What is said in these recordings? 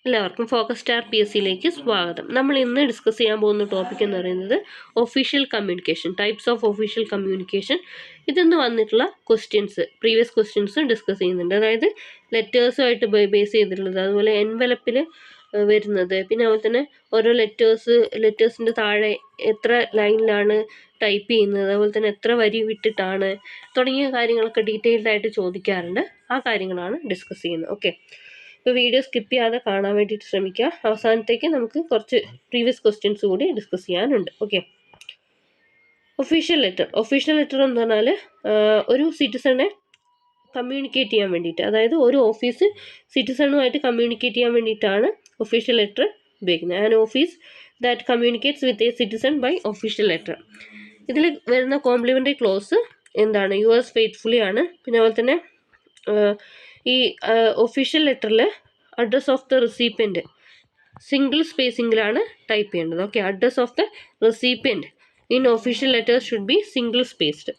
എല്ലാവർക്കും focus star PSCയിലേക്ക് സ്വാഗതം. നമ്മൾ ഇന്ന് ഡിസ്കസ് ചെയ്യാൻ പോകുന്ന ടോപ്പിക് എന്ന് പറയുന്നത് official communication, types of official communication. ഇതിന്ന് വന്നിട്ടുള്ള ക്വസ്റ്റ്യൻസ്, പ്രീവിയസ് ക്വസ്റ്റ്യൻസ് ഡിസ്കസ് ചെയ്യുന്നുണ്ട്. അതായത് ലെറ്റേഴ്സുമായിട്ട് ബേസ് ചെയ്തിട്ടുള്ളത്, അതുപോലെ എൻവലപ്പിൽ വരുന്നത്, പിന്നെ അതുപോലെ തന്നെ ഓരോ ലെറ്റേഴ്സിൻ്റെ താഴെ എത്ര ലൈനിലാണ് ടൈപ്പ് ചെയ്യുന്നത്, അതുപോലെ തന്നെ എത്ര വരി വിട്ടിട്ടാണ്, തുടങ്ങിയ കാര്യങ്ങളൊക്കെ ഡീറ്റെയിൽഡ് ആയിട്ട് ചോദിക്കാറുണ്ട്. ആ കാര്യങ്ങളാണ് ഡിസ്കസ് ചെയ്യുന്നത്. ഓക്കെ, ഇപ്പോൾ വീഡിയോ സ്കിപ്പ് ചെയ്യാതെ കാണാൻ വേണ്ടിയിട്ട് ശ്രമിക്കുക. അവസാനത്തേക്ക് നമുക്ക് കുറച്ച് പ്രീവിയസ് ക്വസ്റ്റ്യൻസ് കൂടി ഡിസ്കസ് ചെയ്യാനുണ്ട്. ഓക്കെ, ഒഫീഷ്യൽ ലെറ്റർ എന്ന് പറഞ്ഞാൽ ഒരു സിറ്റിസണെ കമ്മ്യൂണിക്കേറ്റ് ചെയ്യാൻ വേണ്ടിയിട്ട്, അതായത് ഒരു ഓഫീസ് സിറ്റിസണുമായിട്ട് കമ്മ്യൂണിക്കേറ്റ് ചെയ്യാൻ വേണ്ടിയിട്ടാണ് ഒഫീഷ്യൽ ലെറ്റർ ഉപയോഗിക്കുന്നത്. An office that communicates with a citizen by official letter. ഇതിൽ വരുന്ന കോംപ്ലിമെൻ്ററി ക്ലോസ് എന്താണ്? യുവേഴ്സ് ഫെയ്ത്ത്ഫുള്ളി ആണ്. പിന്നെ അതുപോലെ തന്നെ ഈ ഒഫീഷ്യൽ ലെറ്ററിൽ address of the recipient single സ്പേസിങ്ങിലാണ് ടൈപ്പ് ചെയ്യേണ്ടത്. Okay, address of the recipient in official letter should be single spaced.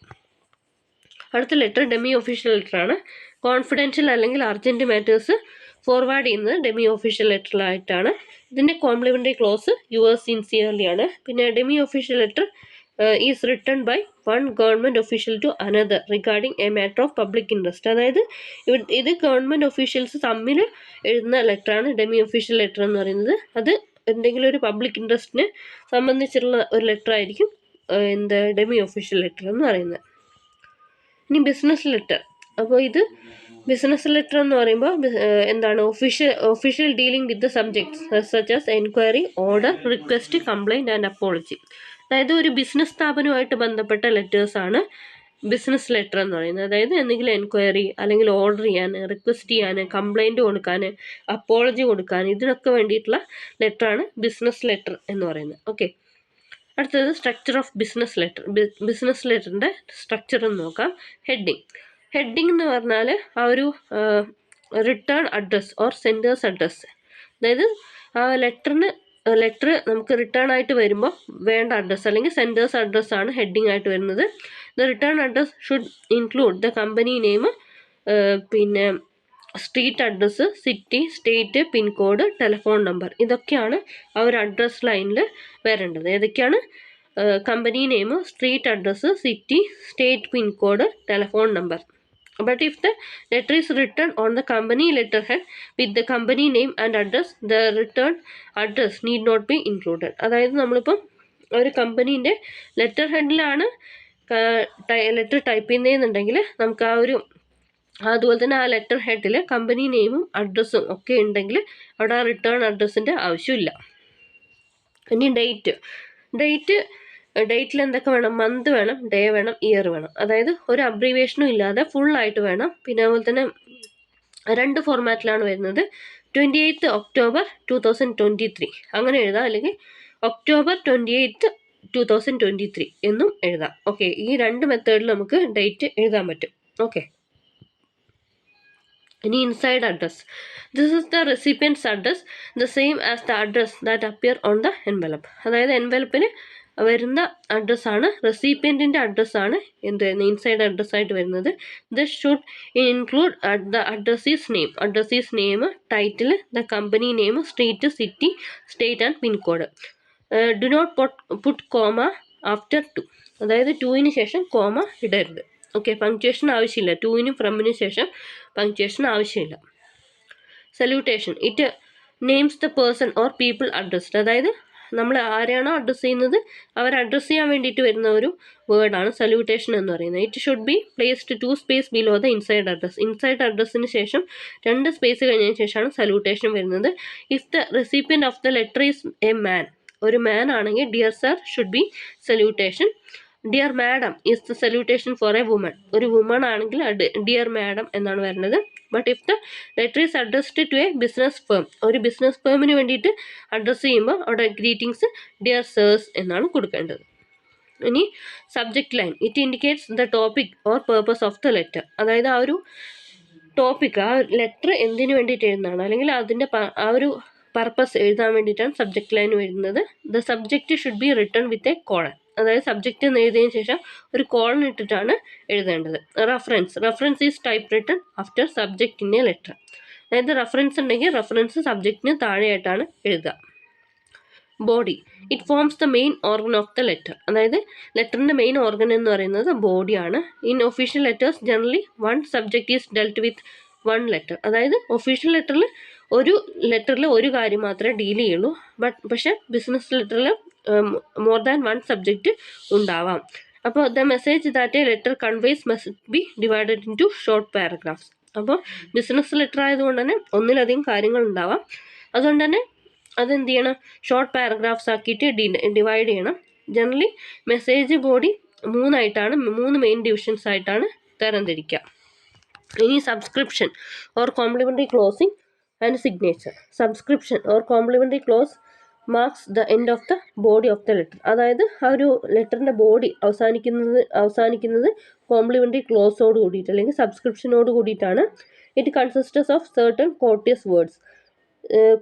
അടുത്ത ലെറ്റർ ഡെമി ഒഫീഷ്യൽ ലെറ്ററാണ്. കോൺഫിഡൻഷ്യൽ അല്ലെങ്കിൽ അർജൻറ്റ് മാറ്റേഴ്സ് ഫോർവേഡ് ചെയ്യുന്നത് ഡെമി ഒഫീഷ്യൽ ലെറ്ററിലായിട്ടാണ്. ഇതിൻ്റെ കോംപ്ലിമെൻ്ററി ക്ലോസ് യുവേഴ്സ് സിൻസിയർലി ആണ്. പിന്നെ demi official letter is written by one government official to another regarding a matter of public interest. അതായത് ഇത് ഗവൺമെൻറ് ഒഫീഷ്യൽസ് തമ്മിൽ എഴുതുന്ന ലെറ്ററാണ് ഡെമി ഒഫീഷ്യൽ ലെറ്റർ എന്ന് പറയുന്നത്. അത് എന്തെങ്കിലും ഒരു പബ്ലിക് ഇൻട്രസ്റ്റിനെ സംബന്ധിച്ചുള്ള ഒരു ലെറ്റർ ആയിരിക്കും ഡെമി ഒഫീഷ്യൽ ലെറ്റർ എന്ന് പറയുന്നത്. ഇനി ബിസിനസ് ലെറ്റർ. അപ്പോൾ ഇത് ബിസിനസ് ലെറ്റർ എന്ന് പറയുമ്പോൾ എന്താണ്? Official dealing with the subjects such as enquiry, order, request, complaint and apology. അതായത് ഒരു ബിസിനസ് സ്ഥാപനവുമായിട്ട് ബന്ധപ്പെട്ട ലെറ്റേഴ്സാണ് ബിസിനസ് ലെറ്റർ എന്ന് പറയുന്നത്. അതായത് എന്തെങ്കിലും എൻക്വയറി അല്ലെങ്കിൽ ഓർഡർ ചെയ്യാൻ, റിക്വസ്റ്റ് ചെയ്യാൻ, കംപ്ലൈൻറ്റ് കൊടുക്കാൻ, അപ്പോളജി കൊടുക്കാൻ, ഇതിനൊക്കെ വേണ്ടിയിട്ടുള്ള ലെറ്ററാണ് ബിസിനസ് ലെറ്റർ എന്ന് പറയുന്നത്. ഓക്കെ, അടുത്തത് structure of business letter. Business ലെറ്ററിൻ്റെ സ്ട്രക്ചർ എന്ന് നോക്കാം. ഹെഡിങ് എന്ന് പറഞ്ഞാൽ ആ ഒരു return address or sender's address. അതായത് ആ ലെറ്റർ നമുക്ക് റിട്ടേൺ ആയിട്ട് വരുമ്പോൾ വേണ്ട അഡ്രസ്സ് അല്ലെങ്കിൽ സെൻഡേഴ്സ് അഡ്രസ്സാണ് ഹെഡിങ് ആയിട്ട് വരുന്നത്. The return address should include the company name, പിന്നെ street address, city, state, pincode, telephone number. ഇതൊക്കെയാണ് ആ ഒരു അഡ്രസ് ലൈനിൽ വരേണ്ടത്. ഏതൊക്കെയാണ്? Company name, street address, city, state, pincode, telephone number. But if the letter is written on the company letterhead with the company name and address, the return address need not be included. അതായത് നമ്മളിപ്പം ഒരു കമ്പനീൻ്റെ letter ഹെഡിലാണ് letter type ചെയ്യുന്നതെന്നുണ്ടെങ്കിൽ നമുക്ക് അതുപോലെ തന്നെ ആ letter ഹെഡിൽ company നെയിമും അഡ്രസ്സും ഒക്കെ ഉണ്ടെങ്കിൽ അവിടെ ആ റിട്ടേൺ അഡ്രസ്സിൻ്റെ ആവശ്യമില്ല. ഇനി ഡേറ്റിൽ എന്തൊക്കെ വേണം? മന്ത് വേണം, ഡേ വേണം, ഇയർ വേണം. അതായത് ഒരു അബ്രീവേഷനും ഇല്ലാതെ ഫുള്ളായിട്ട് വേണം. പിന്നെ അതുപോലെ തന്നെ 2 ഫോർമാറ്റിലാണ് വരുന്നത്. 28th October 2023 അങ്ങനെ എഴുതാം, അല്ലെങ്കിൽ October 28th 2023 എന്നും എഴുതാം. ഓക്കെ, ഈ 2 മെത്തേഡിൽ നമുക്ക് ഡേറ്റ് എഴുതാൻ പറ്റും. ഓക്കെ, ഇനി inside address. This is the recipient's address the same as the address that appear on the envelope. അതായത് എൻവലപ്പിൽ വരുന്ന അഡ്രസ്സാണ്, റെസിപ്പിയൻറ്റിൻ്റെ അഡ്രസ്സാണ് ഇൻസൈഡ് അഡ്രസ്സായിട്ട് വരുന്നത്. This should include the address is name, title, the company name, street, city, state and pincode. Do not put comma after 2. അതായത് 2ന് ശേഷം കോമ ഇടരുത്. ഓക്കെ, പങ്ക്ച്വേഷൻ ആവശ്യമില്ല. 2നും ഫ്രമിന് ശേഷം പങ്ക്ച്വേഷൻ ആവശ്യമില്ല. Salutation. It names the person or people addressed. അതായത് നമ്മൾ ആരെയാണോ address ചെയ്യുന്നത് അവർ അഡ്രസ്സ് ചെയ്യാൻ വേണ്ടിയിട്ട് വരുന്ന ഒരു വേർഡാണ് സല്യൂട്ടേഷൻ എന്ന് പറയുന്നത്. It should be placed 2 space below the inside address. Inside അഡ്രസ്സിന് ശേഷം 2 space കഴിഞ്ഞതിന് ശേഷമാണ് സല്യൂട്ടേഷൻ വരുന്നത്. If the recipient of the letter is a man, ഒരു മാൻ ആണെങ്കിൽ dear sir should be salutation. Dear madam is the salutation for a woman. ഒരു woman ആണെങ്കിൽ dear madam എന്നാണ് വരുന്നത്. But if the letter is addressed to a business firm, ഒരു business ഫേമിന് വേണ്ടിയിട്ട് address ചെയ്യുമ്പോൾ അവിടെ ഗ്രീറ്റിംഗ്സ് ഡിയർ സേഴ്സ് എന്നാണ് കൊടുക്കേണ്ടത്. ഇനി subject line. It indicates the topic or purpose of the letter. അതായത് ആ ഒരു ടോപ്പിക്, ആ ലെറ്റർ എന്തിനു വേണ്ടിയിട്ട് എഴുതുന്നതാണ് അല്ലെങ്കിൽ അതിൻ്റെ ആ ഒരു പർപ്പസ് എഴുതാൻ വേണ്ടിയിട്ടാണ് സബ്ജക്റ്റ് ലൈൻ വരുന്നത്. The subject should be written with a colon. അതായത് സബ്ജക്റ്റ് എന്ന് എഴുതിയതിന് ശേഷം ഒരു കോളൻ ഇട്ടിട്ടാണ് എഴുതേണ്ടത്. Reference is type written after subject in a letter. അതായത് റെഫറൻസ് ഉണ്ടെങ്കിൽ റെഫറൻസ് സബ്ജക്റ്റിന് താഴെയായിട്ടാണ് എഴുതുക. Body, it forms the main organ of the letter. അതായത് ലെറ്ററിൻ്റെ മെയിൻ ഓർഗൻ എന്ന് പറയുന്നത് ബോഡിയാണ്. In official letters generally one subject is dealt with one letter. അതായത് ഒഫീഷ്യൽ ലെറ്ററിൽ ഒരു കാര്യം മാത്രമേ ഡീൽ ചെയ്യുള്ളൂ. പക്ഷേ ബിസിനസ് ലെറ്ററിൽ മോർ ദാൻ വൺ സബ്ജക്റ്റ് ഉണ്ടാവാം. അപ്പോൾ the message that a letter conveys must be divided into short paragraphs. അപ്പോൾ ബിസിനസ് ലെറ്റർ ആയതുകൊണ്ട് തന്നെ ഒന്നിലധികം കാര്യങ്ങൾ ഉണ്ടാവാം. അതുകൊണ്ട് തന്നെ അതെന്ത് ചെയ്യണം, ഷോർട്ട് പാരഗ്രാഫ്സ് ആക്കിയിട്ട് ഡിവൈഡ് ചെയ്യണം. ജനറലി മെസ്സേജ് ബോഡി മൂന്ന് മെയിൻ ഡിവിഷൻസ് ആയിട്ടാണ് തരംതിരിക്കുക. ഇനി subscription or complimentary closing and signature. Subscription or complimentary close marks the end of the body of the letter. അതായത് ആ ഒരു ലെറ്ററിൻ്റെ ബോഡി അവസാനിക്കുന്നത് കോംപ്ലിമെൻ്ററി ക്ലോസോട് കൂടിയിട്ട് അല്ലെങ്കിൽ സബ്സ്ക്രിപ്ഷനോട് കൂടിയിട്ടാണ്. It consists of certain courteous words.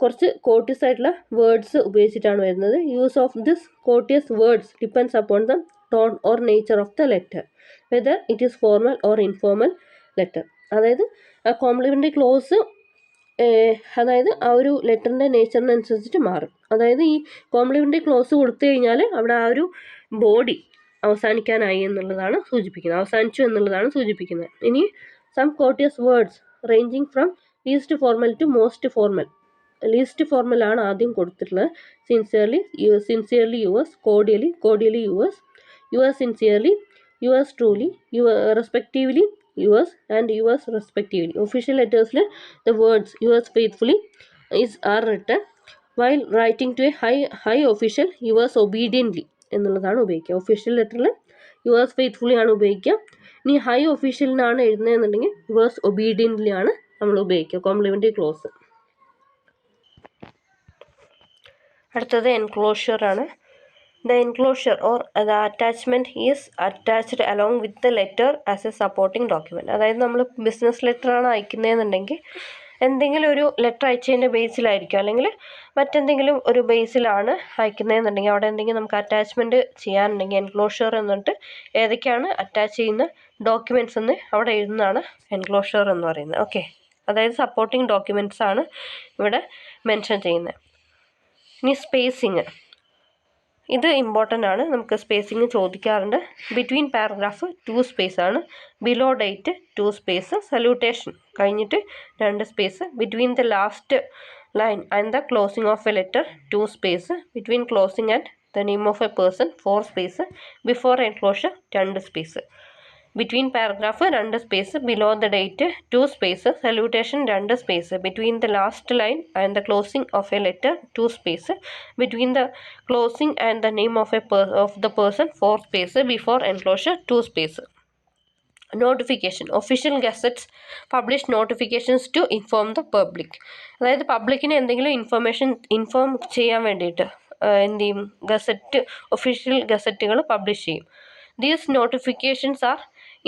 കുറച്ച് കോർട്ടിയസ് ആയിട്ടുള്ള വേർഡ്സ് ഉപയോഗിച്ചിട്ടാണ് വരുന്നത്. Use of this courteous words depends upon the tone or nature of the letter, whether it is formal or informal letter. അതായത് ആ കോംപ്ലിമെൻ്ററി ക്ലോസ് അതായത് ആ ഒരു ലെറ്ററിൻ്റെ നേച്ചറിനനുസരിച്ചിട്ട് മാറും. അതായത് ഈ കോംപ്ലിമെൻ്ററി ക്ലോസ് കൊടുത്തു കഴിഞ്ഞാൽ അവിടെ ആ ഒരു ബോഡി അവസാനിച്ചു എന്നുള്ളതാണ് സൂചിപ്പിക്കുന്നത്. ഇനി some courteous words ranging from least formal to most formal. Least ഫോർമലാണ് ആദ്യം കൊടുത്തിട്ടുള്ളത്. Sincerely yours, cordially yours sincerely, yours truly, respectively yours and yours respectively. Official letters the words yours faithfully are written, while writing to a high official yours obediently എന്നുള്ളതാണ് ഉപയോഗിക്കുക. Official ലെറ്ററിൽ yours faithfully ആണ് ഉപയോഗിക്കുക. ഇനി high ഒഫീഷ്യലിനാണ് എഴുതുന്നതെന്നുണ്ടെങ്കിൽ yours ഒബീഡിയൻ്റ്ലി ആണ് നമ്മൾ ഉപയോഗിക്കുക complimentary close. അടുത്തത് എൻക്ലോഷർ ആണ്. The enclosure or the attachment is attached along with the letter as a supporting document. അതായത് നമ്മൾ ബിസിനസ് ലെറ്ററാണ് അയക്കുന്നതെന്നുണ്ടെങ്കിൽ എന്തെങ്കിലും ഒരു ലെറ്റർ അയച്ചതിൻ്റെ ബേസിലായിരിക്കും, അല്ലെങ്കിൽ മറ്റെന്തെങ്കിലും ഒരു ബേസിലാണ് അയക്കുന്നതെന്നുണ്ടെങ്കിൽ അവിടെ എന്തെങ്കിലും നമുക്ക് അറ്റാച്ച്മെൻറ്റ് ചെയ്യാനുണ്ടെങ്കിൽ എൻക്ലോഷർ എന്നിട്ട് ഏതൊക്കെയാണ് അറ്റാച്ച് ചെയ്യുന്ന ഡോക്യുമെൻറ്റ്സ് എന്ന് അവിടെ എഴുതുന്നതാണ് എൻക്ലോഷർ എന്ന് പറയുന്നത്. ഓക്കെ, അതായത് സപ്പോർട്ടിങ് ഡോക്യുമെൻറ്റ്സ് ആണ് ഇവിടെ മെൻഷൻ ചെയ്യുന്നത്. ഇനി സ്പേസിങ്, ഇത് ഇമ്പോർട്ടൻ്റ് ആണ്, നമുക്ക് സ്പേസിങ് ചോദിക്കാറുണ്ട്. ബിറ്റ്വീൻ പാരഗ്രാഫ് 2 സ്പേസ് ആണ്, ബിലോ ഡേറ്റ് 2 സ്പേസ്, സല്യൂട്ടേഷൻ കഴിഞ്ഞിട്ട് 2 space, between the last line and the closing of A letter 2 space, between closing and the name of A person 4 space, before enclosure 2 space, between paragraph 2 space, below the date 2 space, salutation 2 space, between the last line and the closing of A letter 2 space, between the closing and the name of the person 4 space, before enclosure 2 space. Notification, official gazettes publish notifications to inform the public. അതായത് പബ്ലിക്കിന് എന്തെങ്കിലും inform ചെയ്യാൻ വേണ്ടിയിട്ട് എന്ത് ചെയ്യും, official ഗസറ്റുകൾ publish ചെയ്യും. These notifications are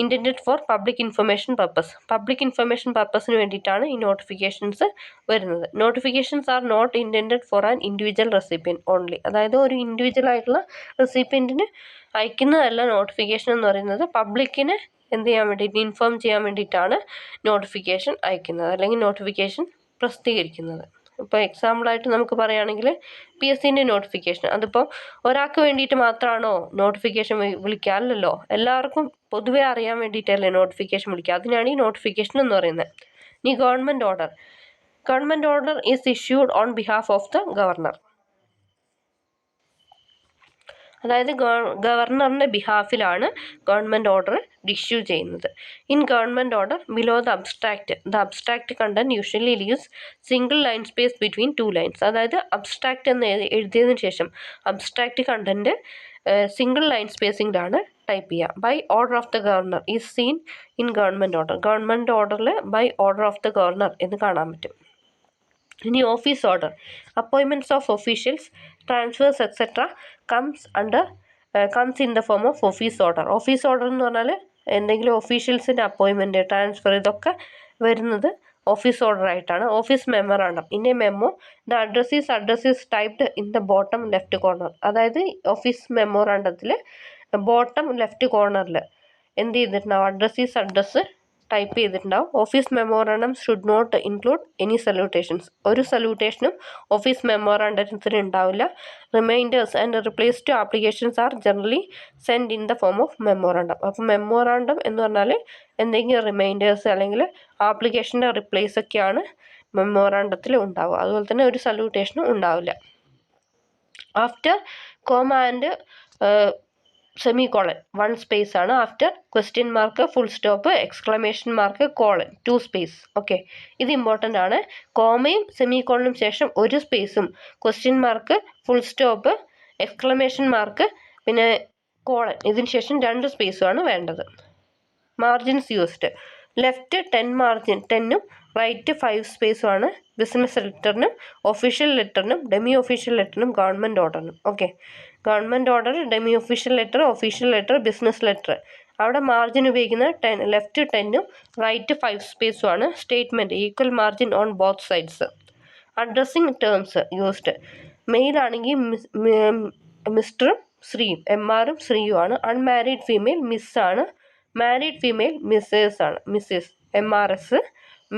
intended for public information purpose. Public information പർപ്പസിന് വേണ്ടിയിട്ടാണ് ഈ നോട്ടിഫിക്കേഷൻസ് വരുന്നത്. Notifications are not intended for an individual recipient only. അതായത് ഒരു ഇൻഡിവിജ്വൽ ആയിട്ടുള്ള റെസിപ്പിയൻറ്റിന് അയക്കുന്നതല്ല നോട്ടിഫിക്കേഷൻ എന്ന് പറയുന്നത്. പബ്ലിക്കിനെ എന്ത് ചെയ്യാൻ വേണ്ടിയിട്ട്, ഇൻഫോം ചെയ്യാൻ വേണ്ടിയിട്ടാണ് നോട്ടിഫിക്കേഷൻ അയക്കുന്നത് അല്ലെങ്കിൽ നോട്ടിഫിക്കേഷൻ പ്രസിദ്ധീകരിക്കുന്നത്. ഇപ്പോൾ എക്സാമ്പിളായിട്ട് നമുക്ക് പറയുകയാണെങ്കിൽ PSCൻ്റെ നോട്ടിഫിക്കേഷൻ, അതിപ്പോൾ ഒരാൾക്ക് വേണ്ടിയിട്ട് മാത്രമാണോ നോട്ടിഫിക്കേഷൻ വിളിക്കാറില്ലല്ലോ, എല്ലാവർക്കും പൊതുവെ അറിയാൻ വേണ്ടിയിട്ടല്ലേ നോട്ടിഫിക്കേഷൻ വിളിക്കുക. അതിനാണ് ഈ നോട്ടിഫിക്കേഷൻ എന്ന് പറയുന്നത്. ഇനി government order is issued on behalf of the governor. അതായത് ഗവർണറിൻ്റെ ബിഹാഫിലാണ് ഗവൺമെൻറ് ഓർഡർ ഇഷ്യൂ ചെയ്യുന്നത്. In government order below the abstract content usually leaves single line space between 2 lines. അതായത് അബ്സ്ട്രാക്ട് എന്ന് എഴുതിയതിനു ശേഷം അബ്സ്ട്രാക്ട് കണ്ടന്റ് സിംഗിൾ ലൈൻ സ്പേസിംഗിലാണ് type ചെയ്യുക. By order of the governor is seen in government order. Government ഓർഡറിൽ by order of the governor എന്ന് കാണാൻ പറ്റും. ഇനി office order, appointments of officials, transfers etcetera comes in the form of office order. Office order എന്ന് പറഞ്ഞാൽ എന്തെങ്കിലും ഒഫീഷ്യൽസിൻ്റെ appointment, transfer, ഇതൊക്കെ വരുന്നത് ഓഫീസ് ഓർഡർ ആയിട്ടാണ്. Office memorandum, in a memo the address is typed in the bottom left corner. അതായത് office മെമ്മോറാണ്ടത്തിൽ bottom left കോർണറിൽ എന്ത് ചെയ്തിട്ടുണ്ടാവും, അഡ്രസ് ടൈപ്പ് ചെയ്തിട്ടുണ്ടാവും. Office memorandum should not include any salutations. ഒരു സല്യൂട്ടേഷനും ഓഫീസ് മെമ്മോറാണ്ടത്തിന് ഉണ്ടാവില്ല. Reminders and replies to applications are generally send in the form of memorandum. അപ്പം മെമ്മോറാണ്ടം എന്ന് പറഞ്ഞാൽ എന്തെങ്കിലും റിമൈൻഡേഴ്സ് അല്ലെങ്കിൽ ആപ്ലിക്കേഷൻ്റെ റിപ്ലേസ് ഒക്കെയാണ് മെമ്മോറാണ്ടത്തിൽ ഉണ്ടാവുക. അതുപോലെ തന്നെ ഒരു സല്യൂട്ടേഷനും ഉണ്ടാവില്ല. After comma and semicolon 1 space ആണ്. After question mark full stop exclamation mark colon 2 space. Okay, ഇത് ഇമ്പോർട്ടൻ്റ് ആണ്. കോമയും സെമികോളനും ശേഷം ഒരു സ്പേസും question mark full stop exclamation mark പിന്നെ കോളൻ ഇതിന് ശേഷം 2 സ്പേസുമാണ് വേണ്ടത്. മാർജിൻസ് യൂസ്ഡ് ലെഫ്റ്റ് 10 മാർജിൻ 10ഉം റൈറ്റ് 5 സ്പേസുമാണ് ബിസിനസ് ലെറ്ററിനും ഒഫീഷ്യൽ ലെറ്ററിനും ഡെമി ഒഫീഷ്യൽ ലെറ്ററിനും ഗവൺമെൻറ് ഓർഡറിനും. Okay, government order, demi official letter, official letter, business letter അവിടെ മാർജിൻ ഉപയോഗിക്കുന്നത് left 10ഉം right 5 സ്പേസുമാണ്. Statement equal margin on both sides. Addressing terms used mail ആണെങ്കിൽ മിസ്റ്ററും ശ്രീയും, MRും ശ്രീയുമാണ്. Unmarried female മിസ്സാണ്. Married female മിസ്സേഴ്സ് ആണ്, Mrs MRS.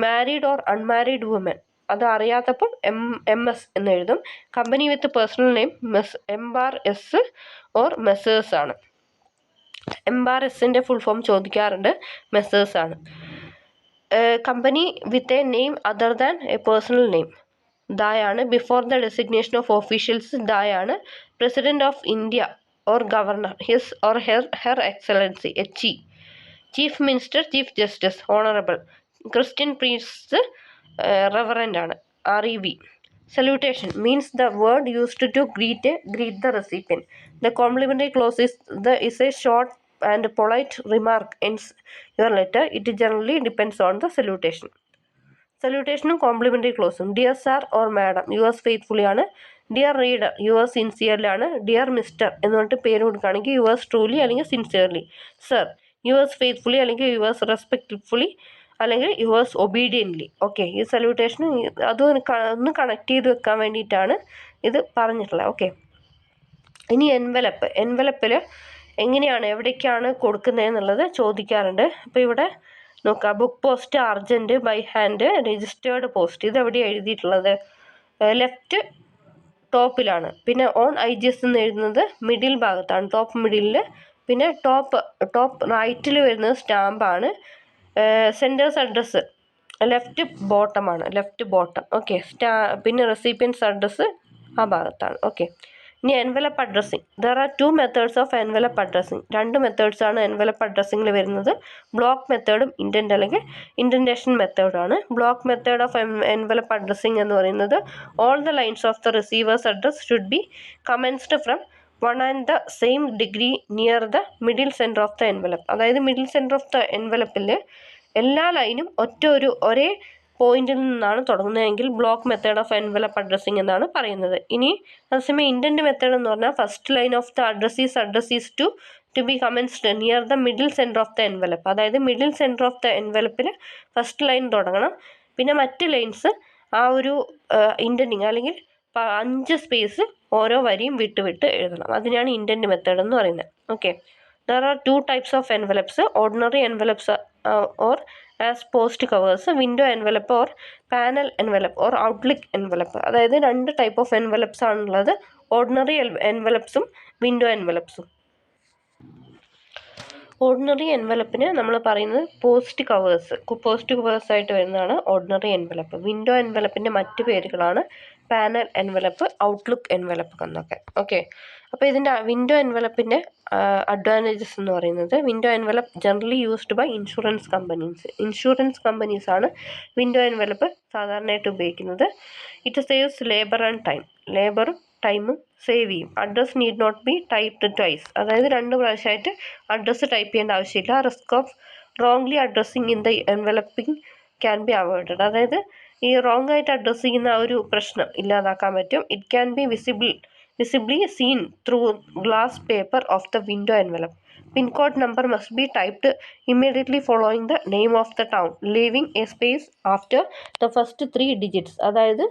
Married or unmarried woman അത് അറിയാത്തപ്പോൾ MS എന്ന് എഴുതും. Company with personal name MRS or Messrs ആണ്. MRSൻ്റെ full form ചോദിക്കാറുണ്ട്, Messrs ആണ്. Company with a name other than A personal name ദായാണ്. Before the designation of officials ദായാണ്. President of India or governor his or her excellency HE. Chief minister, chief justice honourable. Christian priest reverend ആണ്, REV. Salutation means the word used to greet the recipient. The complimentary close is a short and polite remark ends your letter. It generally depends on the salutation. സല്യൂട്ടേഷനും complimentary ക്ലോസും dear sir or madam yours faithfully ആണ്. Dear reader yours sincerely ആണ്. Dear mister എന്ന് പറഞ്ഞിട്ട് പേര് കൊടുക്കുകയാണെങ്കിൽ yours truly അല്ലെങ്കിൽ sincerely. Sir yours faithfully അല്ലെങ്കിൽ യുവേഴ്സ് റെസ്പെക്റ്റ്ഫുള്ളി അല്ലെങ്കിൽ യുവേഴ്സ് ഒബീഡിയൻ്റ്ലി. ഓക്കെ, ഈ സല്യൂട്ടേഷനും അതും ഒന്ന് കണക്ട് ചെയ്ത് വെക്കാൻ വേണ്ടിയിട്ടാണ് ഇത് പറഞ്ഞിട്ടുള്ളത്. ഓക്കെ, ഇനി എൻവലപ്പിൽ എങ്ങനെയാണ് എവിടേക്കാണ് കൊടുക്കുന്നതെന്നുള്ളത് ചോദിക്കാറുണ്ട്. അപ്പോൾ ഇവിടെ നോക്കുക, book post, urgent, by hand, registered post. ഇതെവിടെയാണ് എഴുതിയിട്ടുള്ളത്? ലെഫ്റ്റ് ടോപ്പിലാണ്. പിന്നെ ഓൺ IGS എന്ന് എഴുതുന്നത് മിഡിൽ ഭാഗത്താണ്, ടോപ്പ് മിഡിലിൽ. പിന്നെ ടോപ്പ് റൈറ്റിൽ വരുന്നത് സ്റ്റാമ്പാണ്. സെൻറ്റേഴ്സ് അഡ്രസ്സ് ലെഫ്റ്റ് ബോട്ടമാണ്, ലെഫ്റ്റ് ബോട്ടം. ഓക്കെ, പിന്നെ റെസിപ്പിയൻസ് അഡ്രസ്സ് ആ ഭാഗത്താണ്. ഓക്കെ, ഇനി envelope addressing. There are 2 methods of envelope addressing. 2 മെത്തേഡ്സാണ് എൻവലപ്പ് അഡ്രസ്സിങ്ങിൽ വരുന്നത്. ബ്ലോക്ക് മെത്തേഡും ഇൻഡൻറ്റ് അല്ലെങ്കിൽ ഇൻഡൻറ്റേഷൻ മെത്തേഡാണ്. Block method of envelope addressing എന്ന് പറയുന്നത് all the lines of the receiver's address should be commenced from 1 and the same degree near the middle center of the envelope. അതായത് middle centre of the എൻവലപ്പിൽ എല്ലാ ലൈനും ഒരേ പോയിന്റിൽ നിന്നാണ് തുടങ്ങുന്നതെങ്കിൽ block method of envelope addressing എന്നാണ് പറയുന്നത്. ഇനി അതേസമയം ഇൻഡൻറ്റ് മെത്തേഡ് എന്ന് പറഞ്ഞാൽ first line of the address is to be commenced near the middle centre of the envelope. അതായത് മിഡിൽ സെൻറ്റർ ഓഫ് ദ എൻവലപ്പിൽ ഫസ്റ്റ് ലൈൻ തുടങ്ങണം. പിന്നെ മറ്റ് ലൈൻസ് ആ ഒരു ഇൻഡൻറ്റിങ് അല്ലെങ്കിൽ 5 സ്പേസ് ഓരോ വരിയും വിട്ട് എഴുതണം. അതിനാണ് ഇൻഡൻറ്റ് മെത്തേഡ് എന്ന് പറയുന്നത്. Okay, there are 2 types of envelops. Ordinary envelops or as post covers, window envelope or panel envelope or outlook envelope. അതായത് 2 ടൈപ്പ് ഓഫ് എൻവലപ്സ് ആണുള്ളത്, ഓർഡിനറി എൻവലപ്സും വിൻഡോ എൻവലപ്സും. ഓർഡിനറി എൻവലപ്പിന് നമ്മൾ പറയുന്നത് പോസ്റ്റ് കവേഴ്സ് ആയിട്ട് വരുന്നതാണ് ഓർഡിനറി എൻവലപ്പ്. വിൻഡോ എൻവലപ്പിൻ്റെ മറ്റ് പേരുകളാണ് panel envelope, outlook envelope എന്നൊക്കെ. ഓക്കെ, അപ്പോൾ ഇതിൻ്റെ വിൻഡോ എൻവലപ്പിൻ്റെ അഡ്വാൻറ്റേജസ് എന്ന് പറയുന്നത്, window envelope generally used by insurance കമ്പനീസാണ് വിൻഡോ എൻവലപ്പ് സാധാരണയായിട്ട് ഉപയോഗിക്കുന്നത്. ഇറ്റ് സേവ്സ് ലേബറും ടൈമും സേവ് ചെയ്യും. Address need not be typed twice. അതായത് 2 പ്രാവശ്യമായിട്ട് അഡ്രസ്സ് ടൈപ്പ് ചെയ്യേണ്ട ആവശ്യമില്ല. Risk of wrongly addressing in the enveloping can be avoided. അതായത് ഈ റോങ് ആയിട്ട് അഡ്രസ്സ് ചെയ്യുന്ന ആ ഒരു പ്രശ്നം ഇല്ലാതാക്കാൻ പറ്റും. It can be visibly seen through glass paper of the window envelope. Pin code number must be typed immediately following the name of the town, leaving a space after the first 3 digits. അതായത്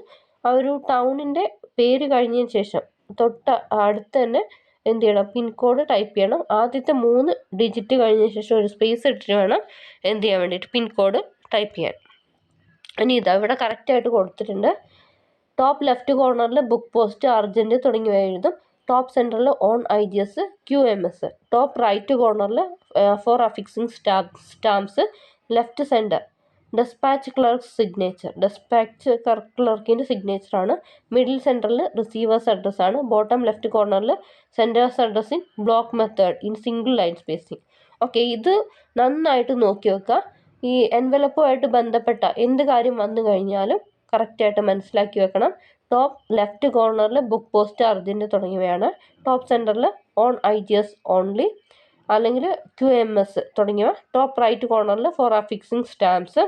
ആ ഒരു ടൗണിൻ്റെ പേര് കഴിഞ്ഞതിന് ശേഷം തൊട്ട് അടുത്ത് തന്നെ എന്ത് ചെയ്യണം, പിൻകോഡ് ടൈപ്പ് ചെയ്യണം. ആദ്യത്തെ 3 ഡിജിറ്റ് കഴിഞ്ഞ ശേഷം ഒരു സ്പേസ് ഇട്ടിട്ട് വേണം എന്ത് ചെയ്യാൻ വേണ്ടിയിട്ട്, പിൻകോഡ് ടൈപ്പ് ചെയ്യാൻ. ഇനി ഇതാ ഇവിടെ കറക്റ്റായിട്ട് കൊടുത്തിട്ടുണ്ട്. ടോപ്പ് ലെഫ്റ്റ് കോർണറിൽ ബുക്ക് പോസ്റ്റ്, അർജൻറ്റ് തുടങ്ങിയവ എഴുതും. ടോപ്പ് സെൻറ്ററിൽ on IGS, QMS. Top right കോർണറിൽ for affixing stamps. Left centre despatch clerk signature, despatch ക്ലർക്കിൻ്റെ സിഗ്നേച്ചറാണ്. മിഡിൽ സെൻറ്ററിൽ റിസീവേഴ്സ് അഡ്രസ്സാണ്. ബോട്ടം ലെഫ്റ്റ് കോർണറിൽ sender's address in block method in single line spacing. Okay, ഇത് നന്നായിട്ട് നോക്കി വെക്കുക. ഈ എൻവലപ്പുമായിട്ട് ബന്ധപ്പെട്ട എന്ത് കാര്യം വന്നു കഴിഞ്ഞാലും കറക്റ്റായിട്ട് മനസ്സിലാക്കി വെക്കണം. ടോപ്പ് ലെഫ്റ്റ് കോർണറിൽ ബുക്ക് പോസ്റ്റ്, അർജൻറ്റ് തുടങ്ങിയവയാണ്. ടോപ്പ് സെൻറ്ററിൽ ഓൺ IGS ഓൺലി അല്ലെങ്കിൽ QMS തുടങ്ങിയവ. ടോപ്പ് റൈറ്റ് കോർണറിൽ ഫോർ അഫിക്സിങ് സ്റ്റാമ്പ്സ്.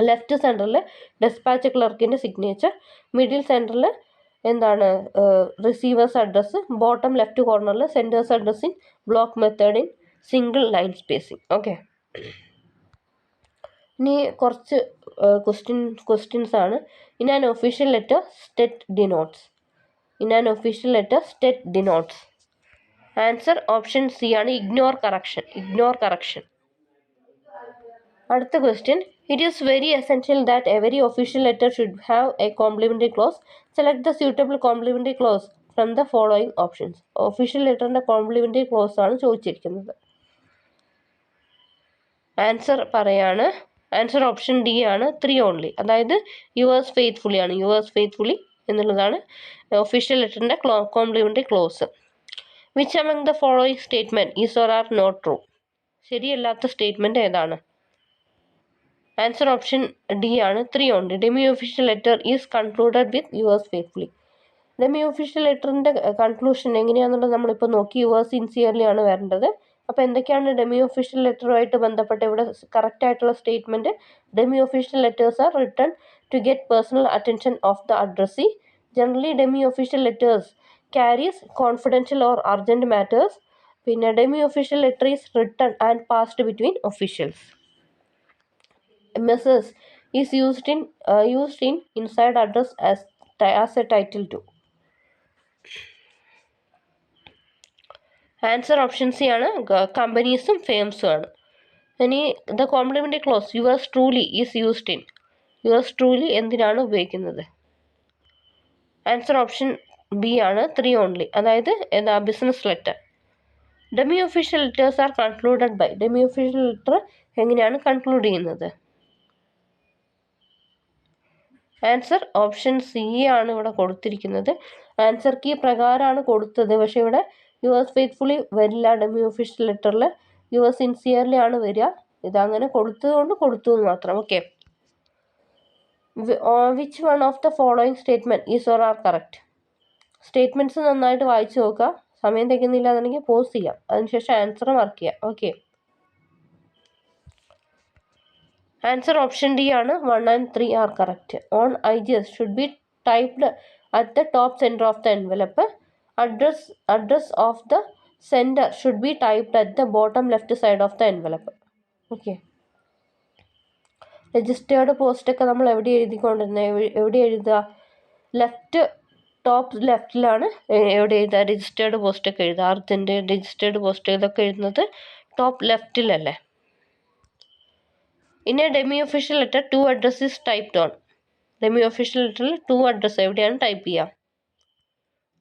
ലെഫ്റ്റ് സെൻറ്ററിൽ ഡെസ്പാച്ച് ക്ലർക്കിൻ്റെ സിഗ്നേച്ചർ. മിഡിൽ സെൻറ്ററിൽ എന്താണ്, റിസീവേഴ്സ് അഡ്രസ്സ്. ബോട്ടം ലെഫ്റ്റ് കോർണറിൽ sender's address in block method in single line spacing. Okay, ഇനി കുറച്ച് ക്വസ്റ്റ്യൻസ് ആണ്. In an official letter സ്റ്റെറ്റ് denotes. In an official letter സ്റ്റെറ്റ് denotes. Answer option C ആണ്, ignore correction. അടുത്ത question, it is very essential that every official letter should have a complimentary close. Select the suitable complimentary close from the following options. Official ലെറ്ററിൻ്റെ complimentary close ആണ് ചോദിച്ചിരിക്കുന്നത്. Answer പറയാണ്. Answer option D ആണ്, 3 only. അതായത് yours faithfully ആണ്. Yours faithfully എന്നുള്ളതാണ് official ലെറ്ററിൻ്റെ complimentary close. Which among the following statement is or are not true. ശരിയല്ലാത്ത സ്റ്റേറ്റ്മെൻറ്റ് ഏതാണ്? ആൻസർ ഓപ്ഷൻ ഡി ആണ്, 3 only. Demi official letter is concluded with yours faithfully. Demi official ലെറ്ററിൻ്റെ conclusion എങ്ങനെയാണെന്നുള്ളത് നമ്മളിപ്പോൾ നോക്കി. യുവേഴ്സ് സിൻസിയർലി ആണ് വരേണ്ടത്. അപ്പോൾ എന്തൊക്കെയാണ് ഡെമി ഒഫീഷ്യൽ ലെറ്ററുമായിട്ട് ബന്ധപ്പെട്ട് ഇവിടെ കറക്റ്റ് ആയിട്ടുള്ള statement? Demi official letters are written to get personal attention of the addressee. Generally demi official letters carries confidential or urgent matters. പിന്നെ demi official letter is written and passed between officials. Messrs is used in inside address as a title to. Answer option C ആണ്, കമ്പനീസും ഫേംസും ആണ്. ഇനി the complimentary close yours truly is used in. യുവേഴ്സ് ട്രൂലി എന്തിനാണ് ഉപയോഗിക്കുന്നത്? ആൻസർ ഓപ്ഷൻ ബി ആണ്, 3 ഓൺലി. അതായത് എന്താ, business letter. Demi official letters are concluded by. Demi official letter എങ്ങനെയാണ് കൺക്ലൂഡ് ചെയ്യുന്നത്? ആൻസർ ഓപ്ഷൻ സി ആണ് ഇവിടെ കൊടുത്തിരിക്കുന്നത്. ആൻസർ കീ പ്രകാരമാണ് കൊടുത്തത്, പക്ഷേ ഇവിടെ യുവേഴ്സ് ഫെയ്ത്ത്ഫുള്ളി വരില്ല. ഡെമി ഒഫീഷ്യൽ ലെറ്ററിൽ യുവേഴ്സ് സിൻസിയർലി ആണ് വരിക. ഇതങ്ങനെ കൊടുത്തതുകൊണ്ട് കൊടുത്തു എന്ന് മാത്രം. Okay, which one of the following statement is or are correct. Statements നന്നായിട്ട് വായിച്ചു നോക്കുക. സമയം തികയുന്നില്ല എന്നുണ്ടെങ്കിൽ പോസ് ചെയ്യാം, അതിനുശേഷം ആൻസർ മാർക്ക് ചെയ്യാം. ഓക്കെ, ആൻസർ ഓപ്ഷൻ ഡി ആണ്, 1 and 3 are correct. On IGS should be typed at the top centre of the envelope. Address of the sender should be typed at the bottom left side of the envelope. Okay, registered പോസ്റ്റൊക്കെ നമ്മൾ എവിടെ എഴുതുക? Top ലെഫ്റ്റിലാണ് എവിടെ എഴുതുക? Registered പോസ്റ്റൊക്കെ എഴുതുക. Urgent, registered post ഇതൊക്കെ എഴുതുന്നത് top ലെഫ്റ്റിലല്ലേ. ഇനി demi official letter 2 address is typed on. Demi official ലെറ്ററിൽ 2 അഡ്രസ് എവിടെയാണ് ടൈപ്പ് ചെയ്യുക?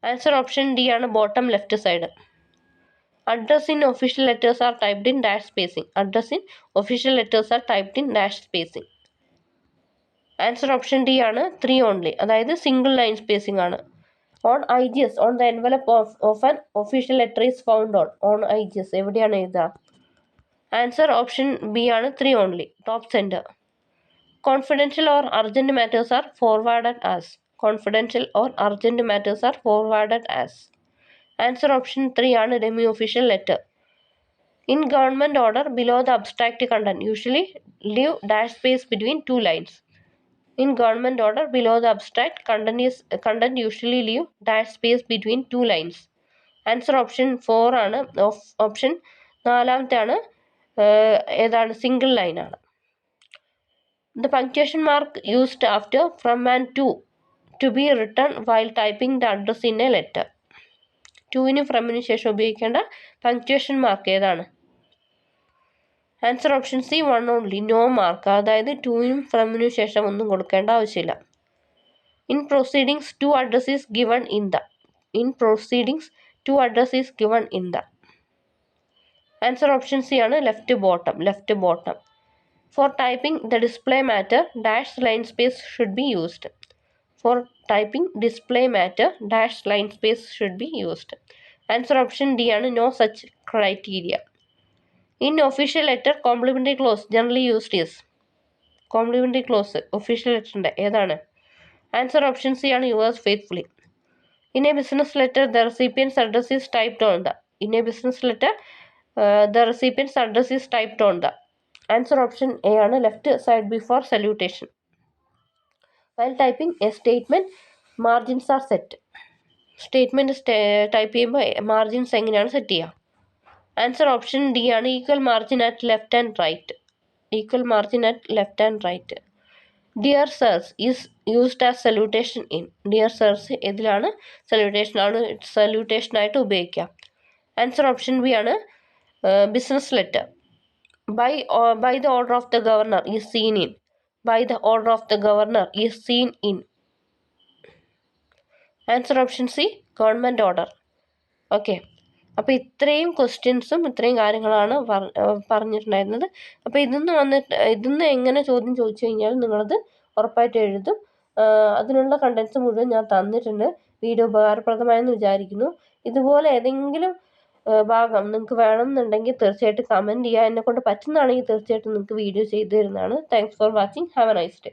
ആൻസർ ഓപ്ഷൻ ഡി ആണ്, bottom left side. Address in official letters are typed in dash spacing. Address in official letters are typed in dash spacing. Answer option D ആണ്, 3 only. അതായത് single line spacing ആണ്. On IGS on the envelope of an official letter is found on IGS എവിടെയാണ് എഴുതുക? Answer option B ആണ്, 3 only, top centre. Confidential or urgent matters are forwarded as. Confidential or urgent matters are forwarded as. Answer option 3 ആണ്, demi official letter. In government order below the abstract content usually leave dash space between 2 lines. In government order below the abstract content usually leave dash space between 2 lines. Answer option 4 ആണ്. Option 4 ആണ്, ഏതാണ്, single line ആണ്. The punctuation mark used after from and to be written while typing the address in a letter. ടൂവിനും ഫ്രമിനും ശേഷം ഉപയോഗിക്കേണ്ട punctuation mark ഏതാണ്? Answer option C 1 only, no mark. അതായത് ടൂവിനും ഫ്രമിനും ശേഷം ഒന്നും കൊടുക്കേണ്ട ആവശ്യമില്ല. In proceedings to address is given in the. In proceedings to address is given in the. Answer option C ആണ് left bottom. Left bottom. For typing the display matter dash line space should be used. For typing display matter dash line space should be used. Answer option D ആണ് no such criteria. In official letter complimentary close generally used is. Complimentary close official ലെറ്ററിൻ്റെ ഏതാണ്? Answer option C ആണ് yours faithfully. In a business letter the recipient's address is typed on the. In a business letter the recipient's address is typed on the. Answer option A ആണ് left side before salutation. While typing a statement margins are set. Statement type ചെയ്യുമ്പോൾ margins എങ്ങനെയാണ് set ചെയ്യുക? Answer option D ആണ് equal margin at left and right. Equal margin at left and right. Dear sirs is used as salutation in. Dear sirs ഇതിലാണ് സല്യൂട്ടേഷനായിട്ട് ഉപയോഗിക്കാം. Answer option B ആണ് business letter. By the order of the governor is seen in. By the order of the governor is seen in. Answer option C government order. Okay, അപ്പോൾ ഇത്രയും ക്വസ്റ്റ്യൻസും ഇത്രയും കാര്യങ്ങളാണ് പറഞ്ഞിട്ടുണ്ടായിരുന്നത്. അപ്പോൾ ഇതിന്ന് എങ്ങനെ ചോദ്യം ചോദിച്ചു കഴിഞ്ഞാൽ നിങ്ങളത് ഉറപ്പായിട്ട് എഴുതും. അതിനുള്ള കണ്ടൻസ് മുഴുവൻ ഞാൻ തന്നിട്ടുണ്ട്. വീഡിയോ ഉപകാരപ്രദമായെന്ന് വിചാരിക്കുന്നു. ഇതുപോലെ ഏതെങ്കിലും ഭാഗം നിങ്ങൾക്ക് വേണമെന്നുണ്ടെങ്കിൽ തീർച്ചയായിട്ടും കമൻറ്റ് ചെയ്യുക. എന്നെക്കൊണ്ട് പറ്റുന്നതാണെങ്കിൽ തീർച്ചയായിട്ടും നിങ്ങൾക്ക് വീഡിയോ ചെയ്തു തരുന്നതാണ്. Thanks for watching. Have A nice day.